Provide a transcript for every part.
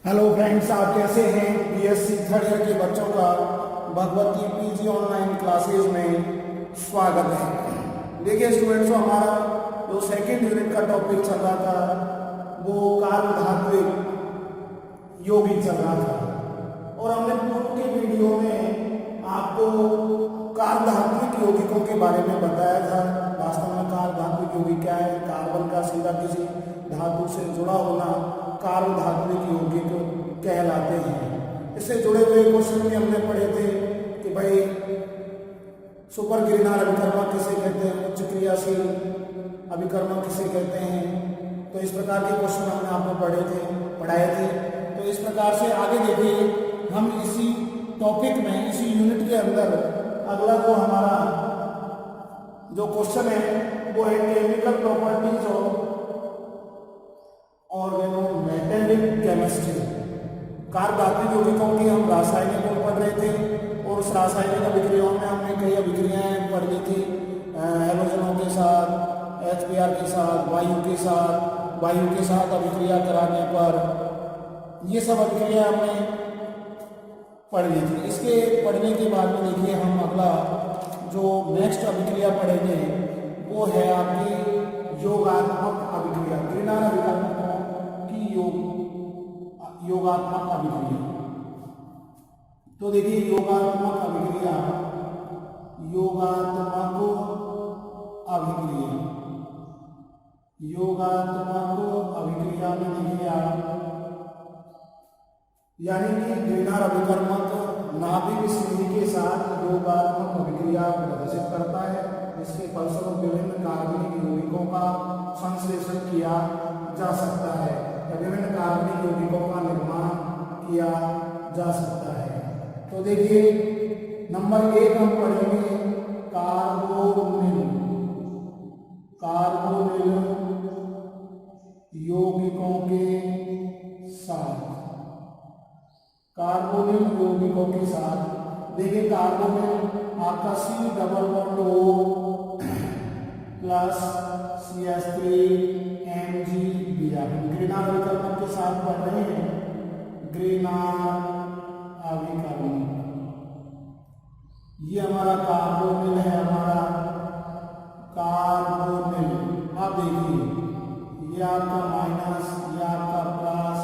Hello friends, आप कैसे हैं। बीएससी थर्ड ईयर के बच्चों का भगवती पीजी ऑनलाइन क्लासेज में स्वागत है। देखिए स्टूडेंट्स, हमारा जो सेकंड यूनिट का टॉपिक चल रहा था वो कार्बोधात्विक यौगिक चल रहा था और हमने पूर्व के वीडियो में आपको कार्बोधात्विक यौगिकों के बारे में बताया था। वास्तव में कार्बोधात्विक यौगिक क्या है? कार्बन का सीधा किसी धातु से जुड़ा होना कार्बोधात्विक यौगिक कहलाते हैं। इससे जुड़े हुए क्वेश्चन भी हमने पढ़े थे कि भाई सुपर गिरनार अभिकर्मक किसे कहते हैं, उच्च क्रियाशील अभिकर्मक किसे कहते हैं। तो इस प्रकार के क्वेश्चन हमने आपको पढ़ाए थे। तो इस प्रकार से आगे देखिए, हम इसी टॉपिक में, इसी यूनिट के अंदर अगला जो हमारा जो क्वेश्चन है वो है chemical properties of organometallic chemistry. कार्बोधात्विक यौगिकों की हम रासायनिक गुण पढ़ रहे थे और उस रासायनिक अभिक्रियाओं में हमने कई अभिक्रियाएं पढ़ ली थी। हैलोजनों के साथ, HBr के साथ, वायु के साथ अभिक्रिया कराने पर ये सब अभिक्रिया हमने पढ़ ली थी। इसके पढ़ने के बाद में देखिए हम अगला जो नेक्स्ट अभिक्रिया पढ़ेंगे वो है आपकी योगात्मक अभिक्रिया, ग्रीनार अभिकर्मकों की योगात्मक अभिक्रिया। तो देखिए योगात्मक अभिक्रिया में देखिए आप, यानी कि ग्रीनार अभिकर्मक नाभिक स्नेही के साथ योगात्मक अभिक्रिया प्रदर्शित करता है। इसके फलस्वरूप विभिन्न कार्बनिक यौगिकों का संश्लेषण किया जा सकता है या विभिन्न कार्बनिक यौगिकों का निर्माण किया जा सकता है। तो देखिए नंबर 1 हम पढ़ेंगे कार्बोनिल यौगिकों के साथ। कार्बोनिल यौगिकों के साथ देखिए, कार्बोनिल आपका C double bond O plus CH3 ग्रीनार अभिकर्मक के साथ पढ़ रहे हैं। ग्रीनार अभिकर्मक ये हमारा कार्बोनिल है, हमारा कार्बोनिल। अब देखिए ये आपका माइनस, ये आपका प्लस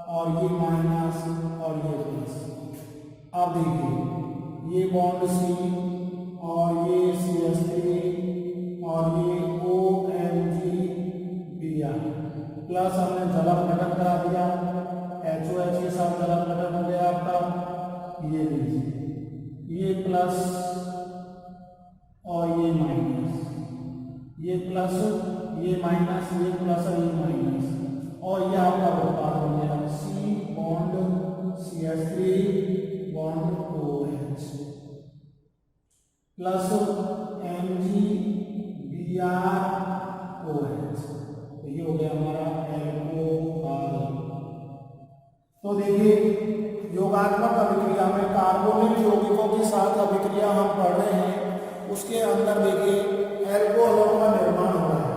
और ये माइनस और ये प्लस। अब देखिए ये बॉन्ड C और ये CH3 और ये ONG प्लस हमने जलक घटक करा दिया, HOH के साथ जलक घटक हो गया आपका। ये लीजिए, ये प्लस और ये माइनस, ये प्लस ये माइनस, ये प्लस और ये माइनस, और यह आपका उत्पाद हो गया C bond CH3 bond OH plus MgBrOH। तो ये हो गया हमारा एल्कोहल। तो देखिए योगात्मक अभिक्रिया में कार्बोनिल यौगिकों के साथ अभिक्रिया हम पढ़ रहे हैं, उसके अंदर देखिए एल्कोहलों का निर्माण हो रहा है।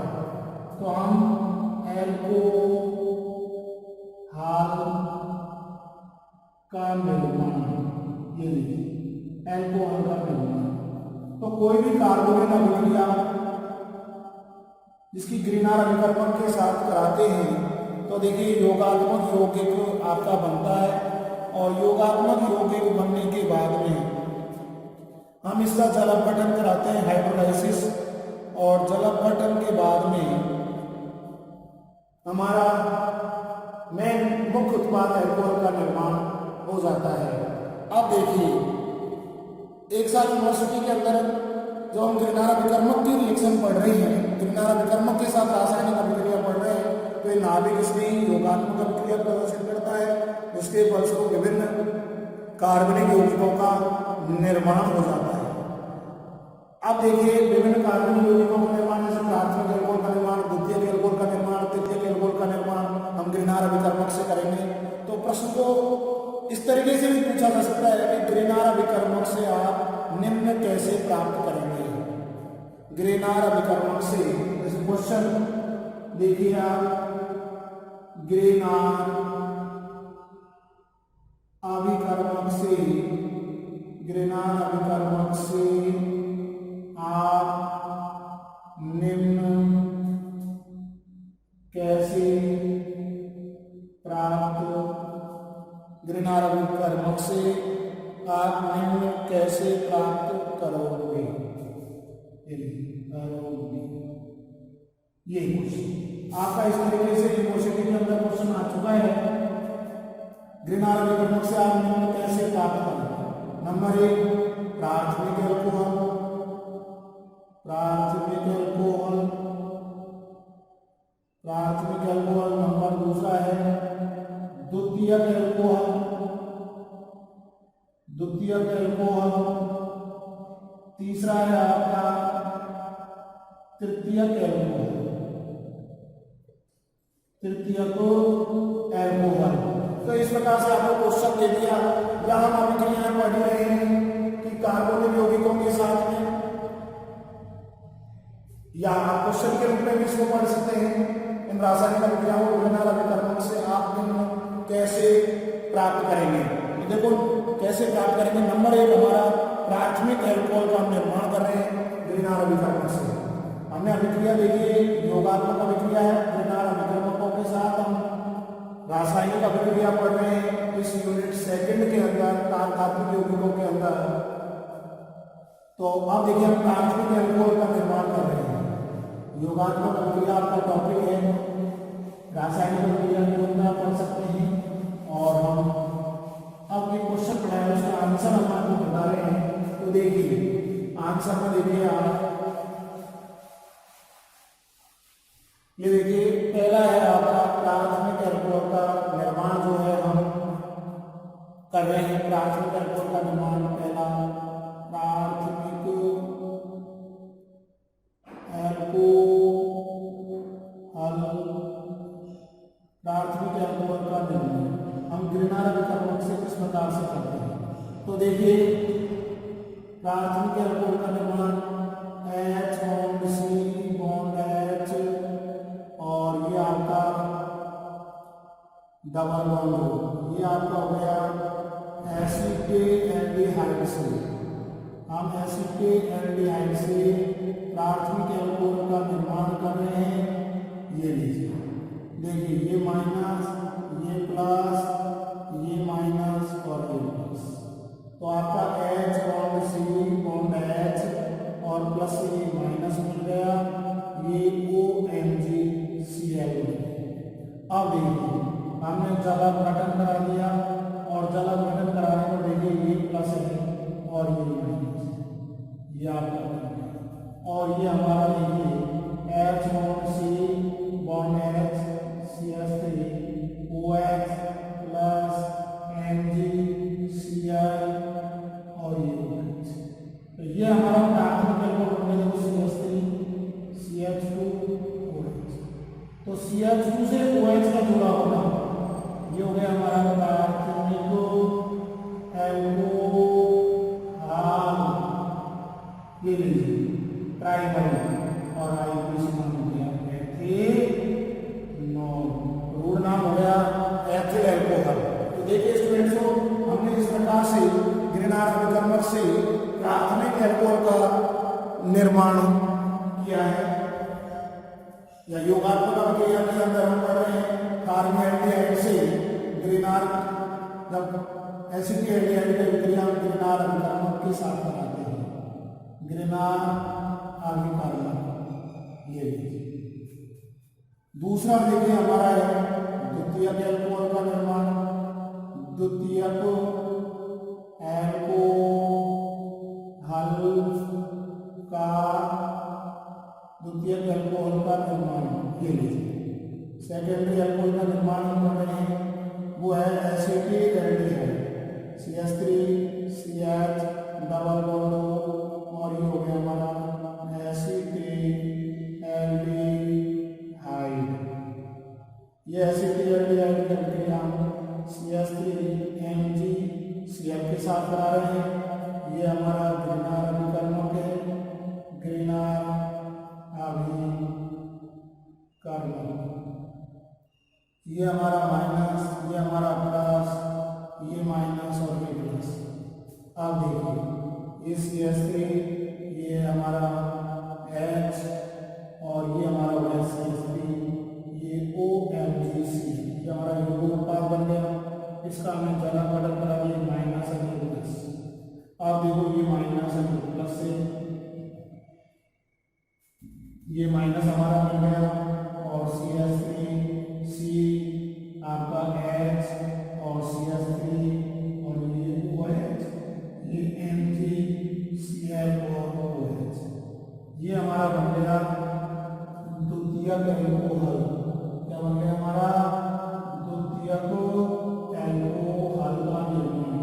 तो हम एल्कोहल का निर्माण, ये देखिए एल्कोहल का निर्माण। तो कोई भी कार्बोनिल अभिक्रिया जिसकी ग्रीनार अभिकर्मक के साथ कराते हैं तो देखिए योगात्मक यौगिक आपका बनता है। और योगात्मक यौगिक बनने के बाद में हम इसका जलापठन कराते हैं, हाइड्रोलाइसिस। और जलापठन के बाद में हमारा मेन मुख्य उत्पाद एल्कोहल का निर्माण हो जाता है। अब देखिए एक साथ यूनिवर्सिटी के अंदर जो हम ग्रीनार अभिकर्मक की रिएक्शन पढ़ रहे हैं, ग्रीनार अभिकर्मक के साथ रासायनिक अभिक्रिया पढ़ रहे हैं, तो ये नाभिक स्नेही योगात्मक अभिक्रिया प्रदर्शित करता है, जिसके फलस्वरूप विभिन्न कार्बनिक यौगिकों का निर्माण हो जाता है। अब देखिए विभिन्न कार्बनिक यौगिकों का निर्माण, जैसे प्राथमिक एल्कोहल का निर्माण, द्वितीयक एल्कोहल का निर्माण, तृतीयक एल्कोहल का निर्माण हम ग्रीनार अभिकर्मक से करेंगे। तो प्रश्न को इस तरीके से भी पूछा जा सकता है कि ग्रीनार अभिकर्मक से आप निम्न कैसे प्राप्त करेंगे। ग्रीनार अभिकर्मक से जैसे क्वेश्चन देखिए आप, ग्रीनार अभिकर्मक से, ग्रेनार अभिकर्मक से आप निम्न कैसे प्राप्त, ग्रेनार अभिकर्मक से आप निम्न कैसे प्राप्त करोगे, ये क्वेश्चन आपका इस तरीके से यूनिवर्सिटी के अंदर क्वेश्चन आ चुका है। ग्रेनार अभिकर्मक से आप निम्न कैसे प्राप्त करेंगे। नंबर 1 प्राथमिक एल्कोहल, प्राथमिक एल्कोहल, प्राथमिक एल्कोहल। नंबर दूसरा है द्वितीयक एल्कोहल, द्वितीयक एल्कोहल। तीसरा है आपका तृतीयक एल्कोहल, तृतीयक एल्कोहल। तो इस प्रकार से आपको क्वेश्चन दे दिया जहां हम अभिक्रियाएं पढ़ रहे हैं कि कार्बोनिल यौगिकों के साथ में, या आप क्वेश्चन के रूप में भी इसको पढ़ सकते हैं। इन रासायनिक अभिक्रियाओं को ग्रेनार अभिकर्मक से आप निम्न कैसे प्राप्त करेंगे। तो देखो कैसे प्राप्त करेंगे। नंबर 1 हमारा प्राथमिक एल्कोहल का हम निर्माण कर रहे हैं ग्रेनार अभिकर्मक से। हमने अभिक्रिया देखिए योगात्मक अभिक्रिया है, ग्रेनार अभिकर्मकों के साथ हम रासायनिक अभिक्रिया पढ़ रहे हैं इस यूनिट सेकंड के अंदर कार्बनिक यौगिकों के अंदर। तो अब देखिए हम प्राथमिक एल्कोहल का निर्माण कर रहे हैं। योगात्मक अभिक्रिया आपका टॉपिक है, रासायनिक अभिक्रिया के अंदर पढ़ सकते हैं। और हम अब ये क्वेश्चन पढ़ाया उसका आंसर हम आपको बता रहे हैं। तो देखिए आंसर में देखिए आप, ये देखिए पहला है आपका प्राथमिक एल्कोहल का निर्माण जो है हम कर रहे हैं। प्राथमिक एल्कोहल का निर्माण पहला प्राथमिक एल्कोहल, प्राथमिक एल्कोहल का निर्माण हम ग्रेनार अभिकर्मक से किस प्रकार से करते हैं। तो देखिए प्राथमिक एल्कोहल का निर्माण H bond C bond H और ये आपका डबल बॉन्ड, ये आपका हो गया एसिटेल्डिहाइड से। हम एसिटेल्डिहाइड से प्राथमिक एल्कोहल का निर्माण कर रहे हैं। ये लीजिए देखिए, ये माइनस, ये प्लस, ये माइनस और ये प्लस। तो आपका H bond C bond H और प्लस ये माइनस मिल गया, ये OMgCl। अब देखिए हमने जल अपघटन करा दिया और जल अपघटन कराने को देखिए ये प्लस है और ये माइनस, ये आपका। और ये हमारा देखिए H bond C bond H CH3 OH plus MgCl और ये OH। तो ये हमारा प्राथमिक एल्कोहल हो गया CH3 CH2 OH। तो CH2 से OH का जुड़ा होगा, ये हो गया हमारा प्राथमिक एल्कोहल। ये लीजिए ट्राइमल और आईपीसी नाम हो गया एथेनॉल, रूट नाम हो गया एथिल एल्कोहल। तो देखिए स्टूडेंट्स को हमने इस प्रकार से ग्रेनार अभिकर्मक से प्राथमिक एल्कोहल का निर्माण किया है। या योगात्मक अभिक्रिया के अंदर हम पढ़ रहे हैं कार्बोहाइड्रेट से ग्रेनार, जब एसिटिल्डिहाइड की अभिक्रिया हम ग्रेनार अभिकर्मक के साथ कराते हैं, ग्रेनार अभिकर्मक। ये दूसरा देखिए हमारा है द्वितीयक एल्कोहल का निर्माण। द्वितीयक एल्कोहल का, द्वितीयक एल्कोहल का निर्माण, ये लीजिए सेकेंडरी एल्कोहल का निर्माण हम कर रहे हैं, वो है एसिटिल्डिहाइड CH3 CH डबल बॉन्ड और ये हो गया हमारा एसिटिल्डिहाइड। ये एसिटिल्डिहाइड की अभिक्रिया CH3 MgCl के साथ करा रहे हैं। ये हमारा ग्रेनार अभिकर्मक है, ग्रेनार अभिकर्मक। ये हमारा माइनस, ये हमारा प्लस, ये माइनस और ये प्लस। अब देखिए ये CH3, ये हमारा H और ये हमारा CH3, ये OMgC, ये हमारा यौगिक उत्पाद बन गया। इसका हमने जला बदल करा दिया माइनस और ये प्लस। अब देखो ये माइनस और ये प्लस से ये माइनस हमारा बन गया और CH3 C आपका H और CH3 और ये OH, ये MgCl और OH, ये हमारा बन गया द्वितीयक एल्कोहल। क्या बन गया हमारा? द्वितीयक एल्कोहल का निर्माण,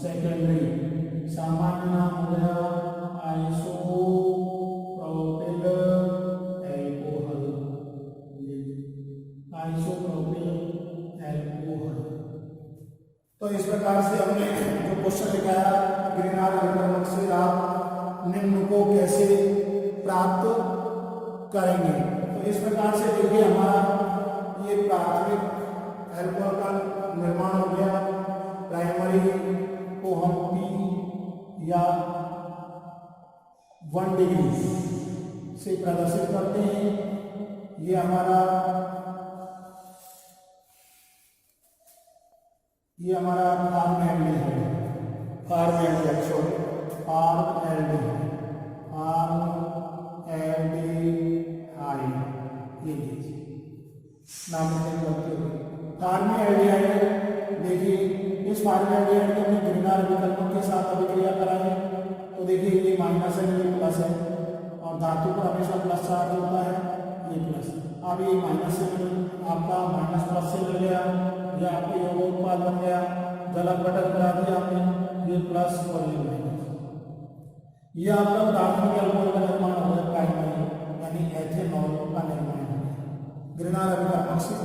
सेकेंडरी। सामान्य नाम हो गया आइसोप्रोपिल एल्कोहल, आइसोप्रोपिल एल्कोहल। तो इस प्रकार से हमने जो क्वेश्चन लिखाया ग्रीनहाउस अभिकर्मक से आप निम्न को कैसे प्राप्त करेंगे। तो इस प्रकार से देखिए हमारा ये प्राथमिक एल्कोहल का निर्माण हो गया। प्राइमरी को हम P या 1 डिग्री से प्रदर्शित करते हैं। ये हमारा फॉर्मएल्डिहाइड है, फॉर्मएल्डिहाइड ये नाम फॉर्मएल्डिहाइड। देखिए इस फॉर्मएल्डिहाइड को हमने ग्रीनहाउस अभिकर्मक के साथ अभिक्रिया कराई। तो देखिए ये माइनस है, ये प्लस है और धातु पर हमेशा प्लस चार्ज होता है, ये प्लस। अब ये माइनस से आपका माइनस प्लस से मिल गया, ये आपके यौगिक उत्पाद बन गया। जलक बटन करा दिया आपने, ये प्लस और ये माइनस। ये आपका प्राथमिक एल्कोहल का निर्माण हो गया, प्राइमरी यानी एथेनॉल का निर्माण हो गया ग्रीनहाउस अभिकर्मक से।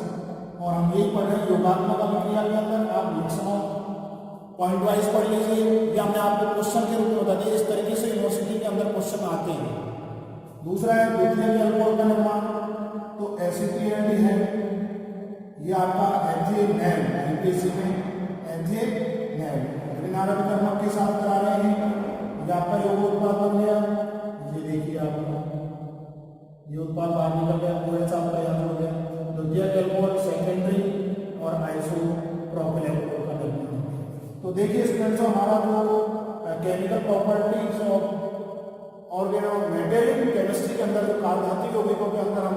और हम यही पढ़ रहे हैं योगात्मक अभिक्रिया के अंदर। आप रिएक्शनों पॉइंट वाइज पढ़ लीजिए, या हमने आपको क्वेश्चन के रूप में बता दिया। इस तरीके से यूनिवर्सिटी के अंदर क्वेश्चन आते हैं। दूसरा है द्वितीयक एल्कोहल का निर्माण, तो एसिटिलिटी है, ये आपका एथेनॉल, यूपीएससी में एथेनॉल ग्रीनहाउस अभिकर्मक के साथ करा रहे हैं। ये आपका यौगिक उत्पाद बन गया। ये देखिए आपका ये उत्पाद बाहर निकल गया, OH आपका याद हो गया। द्वितीयक एल्कोहल सेकेंडरी और आइसोप्रोपिल एल्कोहल का निर्माण। तो देखिए स्टूडेंट्स हमारा जो केमिकल प्रॉपर्टीज ऑफ ऑर्गेनोमेटेरिक केमिस्ट्री के अंदर जो कार्बोधातु यौगिकों के अंदर हम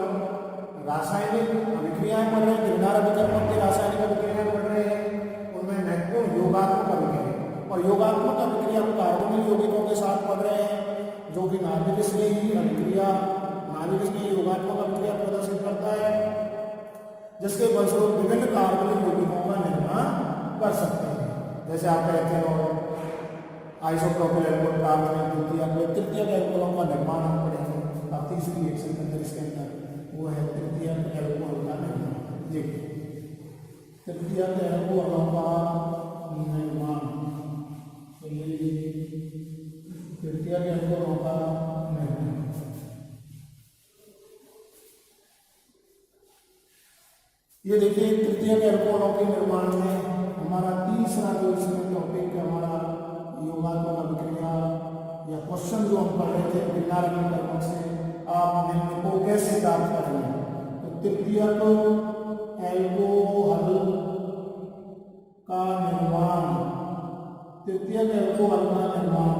रासायनिक अभिक्रियाएं पढ़ रहे हैं, ग्रीनहाउस अभिकर्मक की रासायनिक अभिक्रियाएं पढ़ रहे हैं। उनमें महत्वपूर्ण योगात्मक अभिक्रिया और योगात्मक अभिक्रिया हम कार्बोनिल यौगिकों के साथ पढ़ रहे हैं, जो कि नाभिक स्नेही अभिक्रिया, नाभिक स्नेही योगात्मक अभिक्रिया प्रदर्शित करता है, जिसके फलस्वरूप विभिन्न कार्बनिक यौगिकों का निर्माण कर सकते हैं। जैसे आप कहते हो आइसोप्रोपिल एल्कोहल प्राथमिक, द्वितीयक, तृतीयक एल्कोहलों का निर्माण हम पढ़ेंगे। अब तीसरी रिएक्शन के अंदर इसके अंदर वो है तृतीयक एल्कोहल का निर्माण। देखिए तृतीयक एल्कोहलों का निर्माण, तृतीयक एल्कोहलों का निर्माण। ये देखिए तृतीयक एल्कोहलों के निर्माण में हमारा तीसरा जो इसमें टॉपिक हमारा योगात्मक अभिक्रिया या क्वेश्चन जो हम पढ़ रहे थे ग्रीनहाउस अभिकर्मक से, आप निम्न को कैसे प्राप्त करेंगे। तो तृतीयक एल्कोहल का निर्माण, तृतीयक एल्कोहल का निर्माण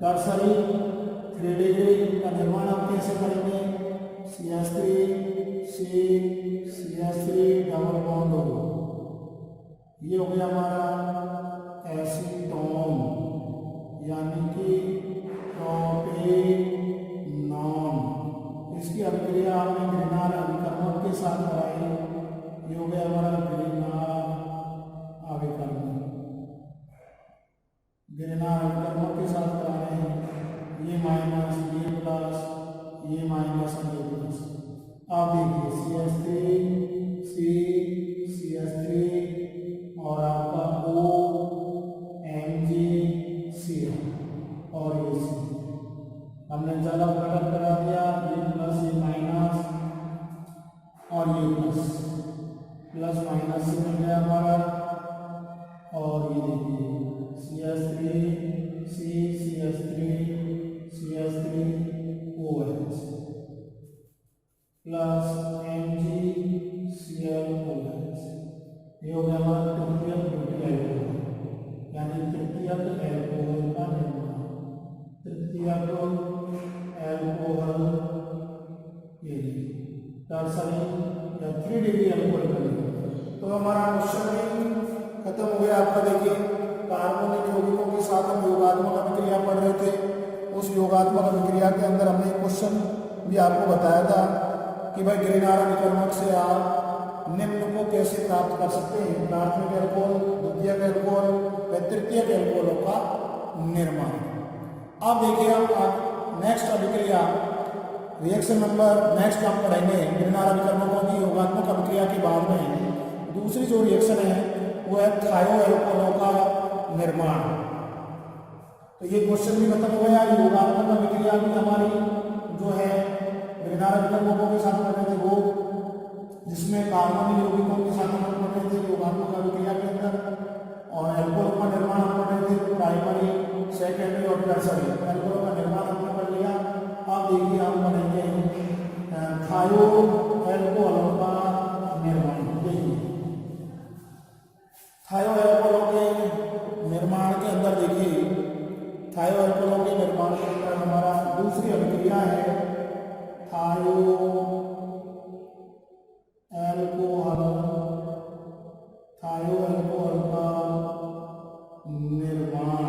टर्सरी 3 डिग्री का निर्माण आप कैसे करेंगे। CH3 डबल बॉन्ड हो, ये हो गया हमारा एसीटोन यानी कि प्रोपेनॉन। इसकी अभिक्रिया आपने ग्रीनहाउस अभिकर्मक के साथ कराई, ये हो गया हमारा ग्रीनहाउस अभिकर्मक, ग्रीनहाउस अभिकर्मक के साथ करा रहे हैं। ये माइनस, ये प्लस, ये माइनस और ये प्लस। अब देखिए CH3 और आपका OMgCl और ये C हमने जला प्रकट करा दिया। ये प्लस, ये माइनस और ये प्लस, प्लस माइनस से मिल गया हमारा टर्सरी या 3 डिग्री अल्कोहल बनेगा। तो हमारा क्वेश्चन भी खत्म हो गया। आपका देखिए कार्बोनिक यौगिकों के साथ हम योगात्मक अभिक्रिया पढ़ रहे थे। उस योगात्मक अभिक्रिया के अंदर हमने एक क्वेश्चन भी आपको बताया था कि भाई ग्रीनार अभिकर्मक से आप निम्न को कैसे प्राप्त कर सकते हैं, प्राथमिक एल्कोहल, द्वितीयक एल्कोहल व तृतीयक एल्कोहलों का निर्माण। अब देखिए आप नेक्स्ट अभिक्रिया रिएक्शन नंबर नेक्स्ट हम पढ़ेंगे ग्रीनार अभिकर्मकों की योगात्मक अभिक्रिया के बाद में दूसरी जो रिएक्शन है वो है थायो एल्कोहलों का निर्माण। तो ये क्वेश्चन भी खत्म हो गया। योगात्मक अभिक्रिया भी हमारी जो है ग्रीनार अभिकर्मकों के साथ पढ़ रहे थे वो, जिसमें कार्बनिक यौगिकों के साथ हम पढ़ रहे थे योगात्मक अभिक्रिया के अंदर, और एल्कोहल का निर्माण हम पढ़ रहे थे प्राइमरी, सेकेंडरी और टर्सरी। एल्कोहल का निर्माण हमने पढ़ लिया। अब देखिए हम पढ़ेंगे थायो एल्कोहलों का निर्माण। देखिए थायो एल्कोहलों के निर्माण के अंदर देखिए थायो एल्कोहलों के निर्माण के अंदर हमारा दूसरी अभिक्रिया है थायो एल्कोहल का निर्माण।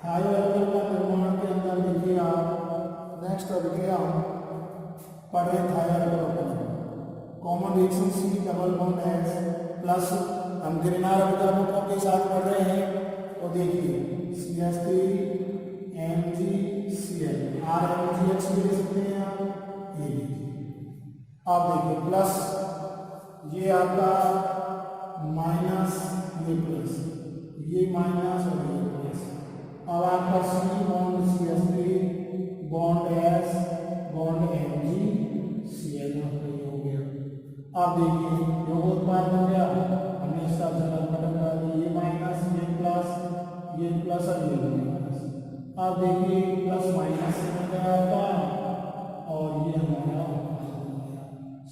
थायो एल्कोहल का निर्माण के अंदर देखिए आप नेक्स्ट अभिक्रिया पढ़े thio alcohol common reaction C double bond H plus हम ग्रीनार अभिकर्मकों के साथ पढ़ रहे हैं। तो देखिए CH3 MgCl RMgH भी ले सकते हैं आप, ये आप देखिए प्लस ये आपका माइनस ये प्लस, ये माइनस और ये प्लस। अब आपका C bond CH3 bond S bond MgCl हो गया। अब देखिए योगोत्पाद हो गया, हमने इसका खत्म कर दिया, ये माइनस ये प्लस और ये माइनस। अब देखिए प्लस माइनस से बन गया आपका और ये हमारा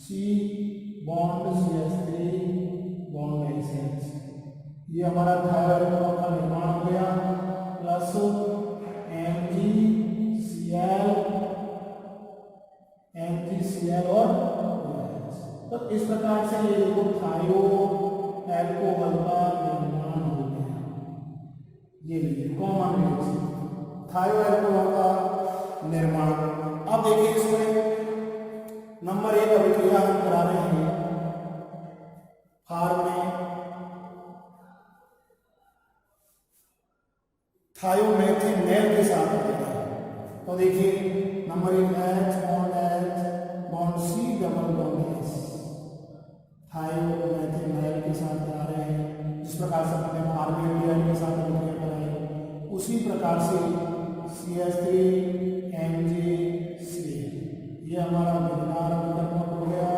C bond CH3 bond SH, ये हमारा थायो एल्कोहल का निर्माण हो गया प्लस MgCl और तो इस प्रकार से ये थायो एल्कोहल का निर्माण हो गया। ये देखिए कॉमन रिएक्शन थायो एल्कोहल का निर्माण। अब देखिए इसमें नंबर 1 अभिक्रिया हम करा रहे हैं फार में थायोमेथिनेल के साथ होता है। तो देखिए number 1 H bond C double bond S थायोमेथिनेल के साथ आ रहे हैं। जिस प्रकार से हमने फार्मेल्डिहाइड के साथ अभिक्रिया कराई उसी प्रकार से CH3 MgCl ये हमारा ग्रीनार अभिकर्मक हो गया।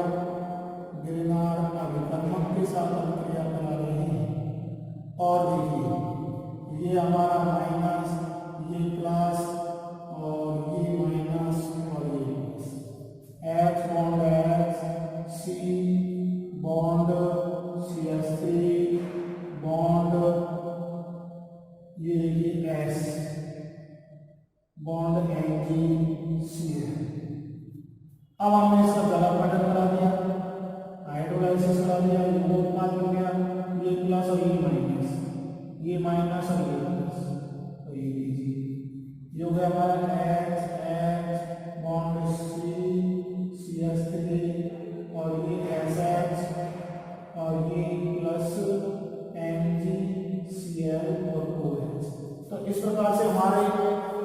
ग्रीनार अभिकर्मक के साथ अभिक्रिया करा रहे हैं और देखिए ये हमारा माइनस ये प्लस और ये माइनस और ये plus H bond H C bond CH3 bond ये S बॉन्ड MgCl। अब हमने इसका गला पैटर्न करा दिया, हाइड्रोलाइसिस करा दिया, योगोत्पाद हो गया, ये प्लस और ये माइनस, ये माइनस और ये प्लस। तो ये लीजिए ये हो गया हमारा H बॉन्ड C CH3 और ये SH और ये प्लस MgCl और OH। तो इस प्रकार से हमारे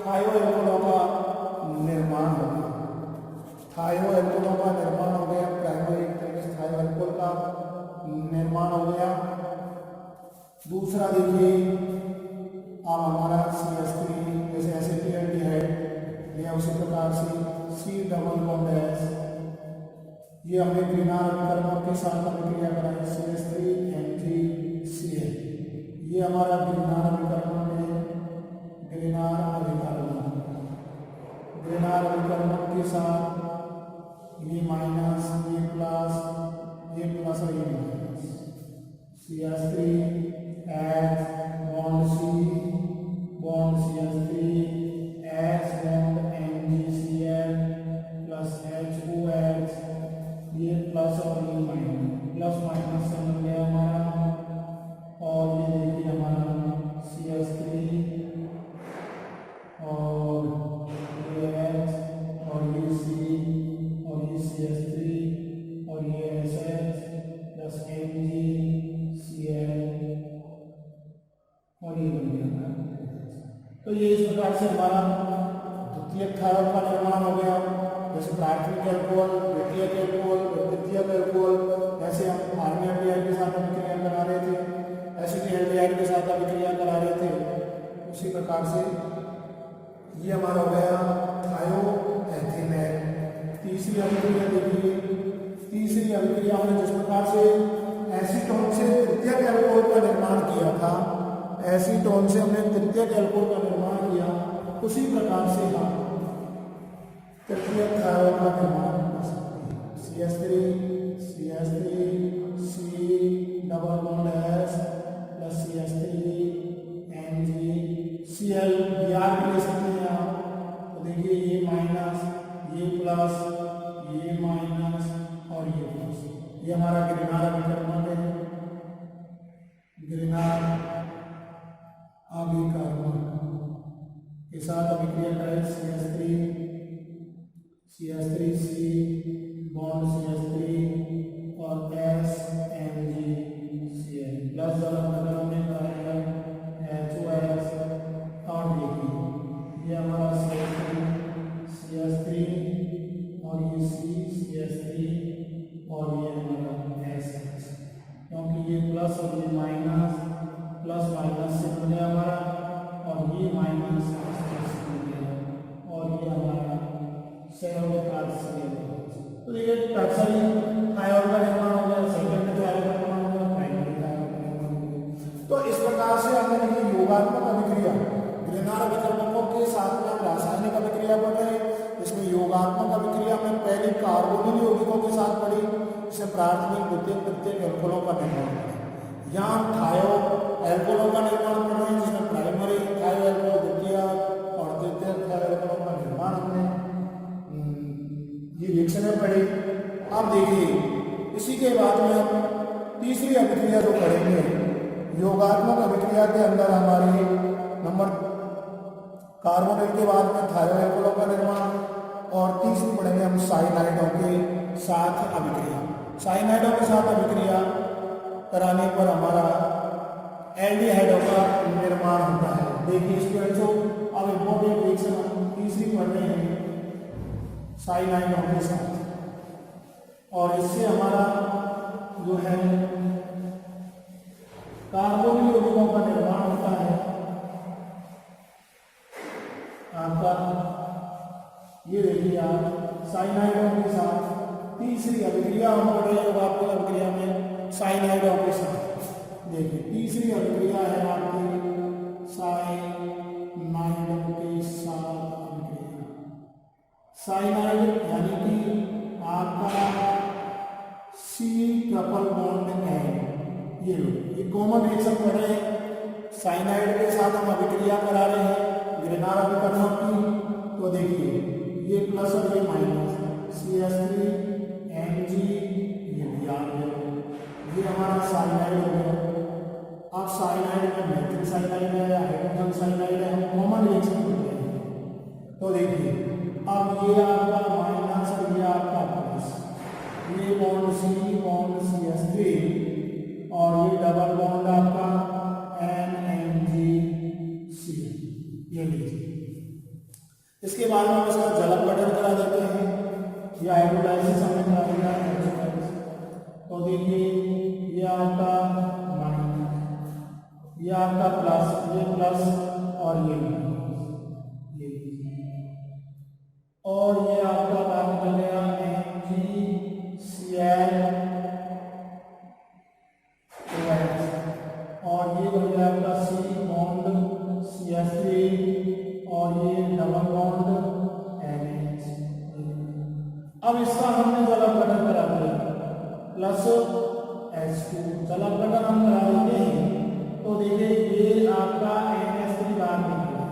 थायो एल्कोहलों का निर्माण हो गया। थायो एल्कोहलों का निर्माण हो गया, प्राइमरी थायो एल्कोहल का निर्माण हो गया। दूसरा देखिए अब हमारा CH3 जैसे एसिटिल्डिहाइड या उसी प्रकार से C डबल बॉन्ड S ये हमने ग्रीनार अभिकर्मक के साथ अभिक्रिया कराई CH3 MgCl ये हमारा ग्रीनार अभिकर्मक है। ग्रीनार अभिकर्मक के साथ ये माइनस ये प्लस और ये minus CH3 H bond C bond CH3 H bond MgCl plus HOH तो ये इस प्रकार से हमारा द्वितीयक थायरॉइड का निर्माण हो गया। जैसे प्राथमिक एल्कोहल, द्वितीयक एल्कोहल, तृतीयक एल्कोहल, ऐसे हम फॉर्मेल्डिहाइड के साथ अभिक्रिया करा रहे थे, एसिटिल्डिहाइड के साथ अभिक्रिया करा रहे थे। उसी प्रकार से ये हमारा हो गया थायोएथेनॉल। तीसरी अभिक्रिया देखिए, तीसरी अभिक्रिया हमने जिस प्रकार से एसीटोन से तृतीयक एल्कोहल का निर्माण किया था, एसीटोन से हमने तृतीयक एल्कोहल का निर्माण किया, उसी प्रकार से हम तृतीयक थायरॉइड का निर्माण कर सकते हैं। CH3 C double bond S plus CH3 Mg Cl Br भी ले सकते हैं आप। तो देखिए ये माइनस, ये प्लस, ये माइनस और ये प्लस, ये हमारा ग्रिनार अभिकर्मक है। ग्रिनार अभिकर्मक के साथ अभिक्रिया करें CH3C बॉन्ड CH3 और S MgCl प्लस जल हमने कहा HOS। और देखिए ये हमारा CH3 और ये CH3 और ये हमारा SH, क्योंकि ये प्लस और ये माइनस, प्लस माइनस से बन गया हमारा, और ये माइनस से बन गया, और ये हमारा सेकंड कार्ड से। तो देखिए टर्सरी थायरॉइड का निर्माण हो गया, सेकंड थायरॉइड का निर्माण हो गया, प्राइमरी थायरॉइड का निर्माण हो गया। तो इस प्रकार से हमने देखिए योगात्मक अभिक्रिया ग्रिनार अभिकर्मकों के साथ में हम रासायनिक अभिक्रिया पढ़ रहे हैं। इसमें योगात्मक अभिक्रिया में पहले कार्बोनिल यौगिकों के साथ पढ़ी, इससे प्राथमिक द्वितीयक तृतीयक एल्कोहलों का निर्माण पढ़े। यहाँ थायो एल्कोहलों का निर्माण पढ़ रहे हैं, जिसमें प्राइमरी थायो एल्कोहल, द्वितीयक और तृतीयक थायो एल्कोहलों का निर्माण हमने ये रिएक्शन में पढ़ी। अब देखिए इसी के बाद में हम तीसरी अभिक्रिया जो पढ़ेंगे, योगात्मक अभिक्रिया के अंदर हमारी नंबर कार्बोनिल के बाद में थायो एल्कोहलों का निर्माण, और तीसरी पढ़ेंगे हम साइनाइडों के साथ अभिक्रिया। साइनाइडों के साथ अभिक्रिया कराने पर हमारा एल्डिहाइडों का निर्माण होता है। देखिए स्टूडेंट्स, अब इम्पोर्टेंट रिएक्शन हम तीसरी पढ़ रहे हैं साइनाइडों के साथ, और इससे हमारा जो है कार्बोनिल यौगिकों का निर्माण होता है आपका। ये देखिए आप साइनाइडों के साथ तीसरी अभिक्रिया हम पढ़ रहे हैं आपकी अभिक्रिया में साइनाइडों के साथ। देखिए तीसरी अभिक्रिया है आपकी साइनाइडों के साथ अभिक्रिया। साइनाइड यानी कि आपका C ट्रिपल बॉन्ड N, ये कॉमन रिएक्शन कर रहे हैं। साइनाइड के साथ हम अभिक्रिया करा रहे हैं ग्रिनार अभिकर्मक की। तो देखिए ये प्लस और ये माइनस, CH3 Mg, ये हमारा साइनाइड हो गया। अब साइनाइड में मेथिल साइनाइड है या हाइड्रोजन साइनाइड है, हम कॉमन रिएक्शन करते हैं। तो देखिए अब ये आपका माइनस और ये आपका प्लस, ये बॉन्ड C बॉन्ड CH3 और ये डबल बॉन्ड आपका NMgC, ये लीजिए। इसके बाद में हम इसका जल अपघटन करा देते हैं, या हाइड्रोलाइसिस हमने करा दिया है। तो देखिए ये आपका माइनस, ये आपका प्लस, ये प्लस और ये और ये आपका बात कर गया MgCl और ये बन गया आपका C बॉन्ड CH3 और ये डबल बॉन्ड NH। अब इसका हमने जल अपघटन करा दिया प्लस H2, जल अपघटन हम करा देते हैं। तो देखिए ये आपका NH3 बाहर निकल गया,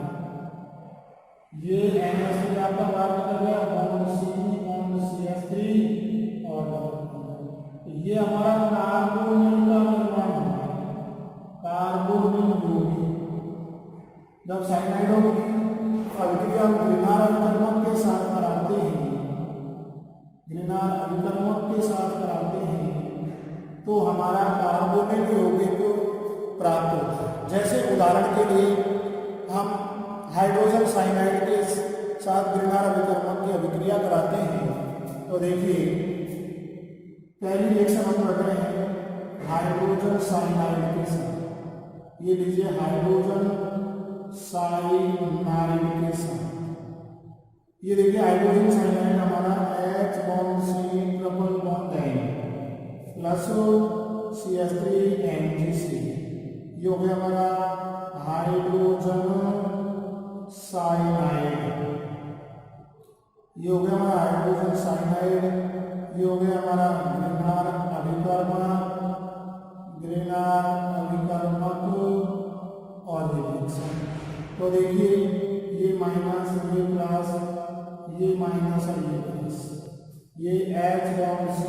ये NH3 आपका बाहर निकल गया, बॉन्ड C बॉन्ड CH3 और डबल बॉन्ड। ये हमारा कार्बोनिल का निर्माण होता है, कार्बोनिल यौगिक। जब साइनाइडों की अभिक्रिया ग्रिनार अभिकर्मक के साथ कराते हैं, ग्रिनार अभिकर्मक के साथ कराते हैं, तो हमारा कार्बोनिल यौगिक प्राप्त होता है। जैसे उदाहरण के लिए हम हाइड्रोजन साइनाइड के साथ ग्रिनार अभिकर्मक की अभिक्रिया कराते हैं तो देखिए पहली रिएक्शन हम पढ़ रहे हैं हाइड्रोजन साइनाइड के साथ। ये लीजिए हाइड्रोजन साइनाइड के साथ, ये देखिए हाइड्रोजन साइनाइड हमारा H bond C triple bond N plus CH3NG3, ये हो गया हमारा हाइड्रोजन साइनाइड, ये हो गया हमारा हाइड्रोजन साइनाइड, ये हो गया हमारा ग्रिनार अभिकर्मक और रिएक्शन। तो देखिए ये माइनस ये प्लस, ये माइनस और ये प्लस, ये H bond C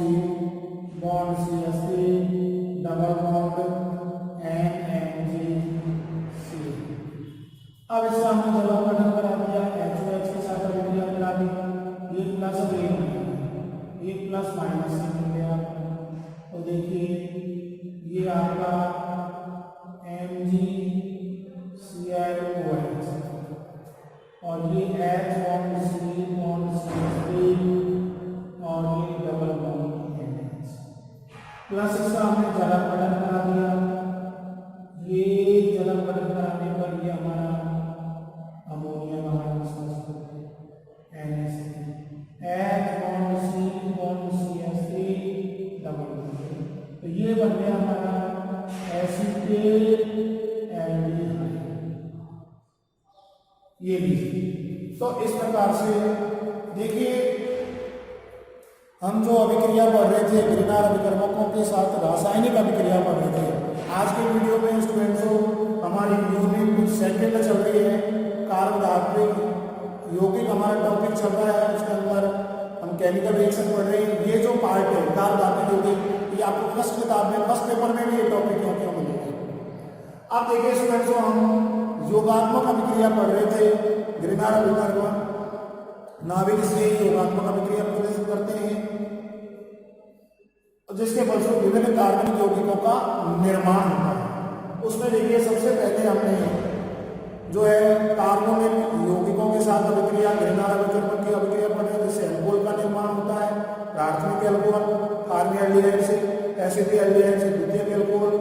bond CH3 double bond NNG3। अब इसका हमने जवाब गठन करा दिया, HOH के साथ अभिक्रिया करा दी, ये प्लस और ये प्लस माइनस हो गया। तो देखिए ये आपका MgClOH और ये H bond C bond CH3 और ये डबल बॉन्ड NH प्लस इसका हमने जलन गठन करा दिया, ये जलन गठन कराने पर ये हमारा अमोनिया बाहर निकल NH bond C bond CH3 double bond, तो ये बन गया हमारा एसिटेट एल्डिहाइड। ये लीजिए, तो इस प्रकार से देखिए हम जो अभिक्रिया पढ़ रहे थे ग्रिनार अभिकर्मकों के साथ रासायनिक अभिक्रिया पढ़ रहे थे। आज के वीडियो में स्टूडेंट्सों हमारी यूनिट सेकंड चल रही है, कार्बोधात्विक यौगिक हमारा टॉपिक चल रहा है, उसके अंदर हम केमिकल रिएक्शन पढ़ रहे हैं। ये जो पार्ट है कार्बोधात्विक यौगिक, ये आपको फर्स्ट किताब में फर्स्ट पेपर में भी ये टॉपिक क्यों मिलेगा। अब देखिए स्टूडेंट्सों हम योगात्मक अभिक्रिया पढ़ रहे थे, ग्रिनार अभिकर्मक नाभिक से योगात्मक अभिक्रिया प्रदर्शित करते हैं जिसके फलस्वरूप विभिन्न कार्बनिक यौगिकों का निर्माण होता है। उसमें देखिए सबसे पहले हमने जो है कार्बोनिक यौगिकों के साथ अभिक्रिया ग्रिनार अभिकर्मक की अभिक्रिया पढ़ रहे हैं, जिससे अल्कोहल का निर्माण होता है, प्राथमिक अल्कोहल कार्बोएल्डिहाइड से, एसिटिल्डिहाइड से द्वितीयक अल्कोहल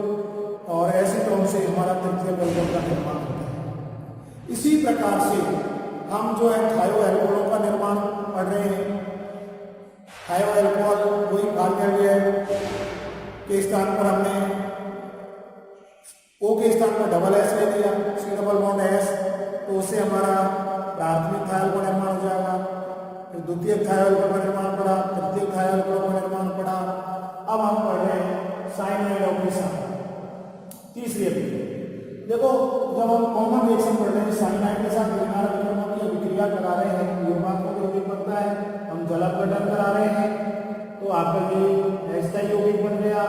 और एसीटोन से हमारा तृतीयक अल्कोहल का निर्माण होता है। इसी प्रकार से हम जो है थायो अल्कोहलों का निर्माण पढ़ रहे हैं। थायो अल्कोहल वही कार्बोएल्डिहाइड के स्थान पर हमने O के स्थान पर डबल S ले लिया, C डबल बॉन्ड S, तो उससे हमारा प्राथमिक थायो का निर्माण हो जाएगा, फिर द्वितीयक थायो अल्कोहल का निर्माण पड़ा, तृतीयक थायो अल्कोहल का निर्माण पड़ा। अब हम पढ़ रहे हैं साइनाइडों के साथ तीसरी अभिक्रिया। देखो जब हम कॉमन रिएक्शन पढ़ रहे हैं साइनाइड के साथ ग्रिनार अभिकर्मक की अभिक्रिया करा रहे हैं, योगात्मक यौगिक बनता है, हम जलन गठन करा रहे हैं, तो आपका ये एस्टाई यौगिक बन गया,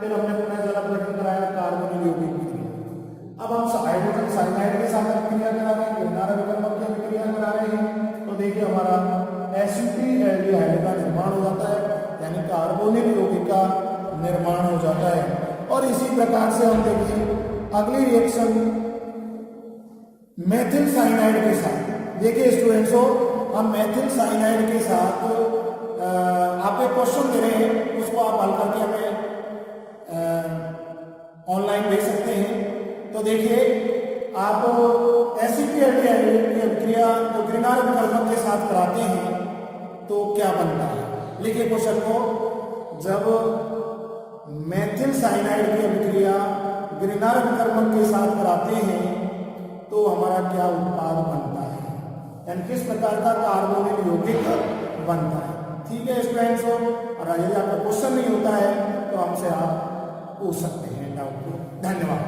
फिर हमने पुनः जलन गठन कराया, कार्बोनिल यौगिक बन गया। अब हम हाइड्रोजन साइनाइड के साथ अभिक्रिया करा रहे हैं, ग्रिनार अभिकर्मक की अभिक्रिया करा रहे हैं, तो देखिए हमारा एसिटिल्डिहाइड का निर्माण हो जाता है, यानी कार्बोनिल यौगिक का निर्माण हो जाता है। और इसी प्रकार से हम देखिए अगली रिएक्शन मेथिल साइनाइड के साथ। देखिए स्टूडेंट्सों हम मेथिल साइनाइड के साथ आप एक क्वेश्चन दे रहे हैं, उसको आप हल करके हमें ऑनलाइन भेज सकते हैं। तो देखिए आप एसिटिल्डिहाइड की अभिक्रिया जो ग्रिनार अभिकर्मक के साथ कराते हैं तो क्या बनता है। लिखिए क्वेश्चन को, जब मेथिल साइनाइड की अभिक्रिया ग्रिनार अभिकर्मक के साथ कराते हैं तो हमारा क्या उत्पाद बनता है, यानी किस प्रकार का कार्बोनिल यौगिक बनता है। ठीक है स्टूडेंट्स, और यदि आपका क्वेश्चन नहीं होता है तो हमसे आप पूछ सकते हैं डाउट को। धन्यवाद।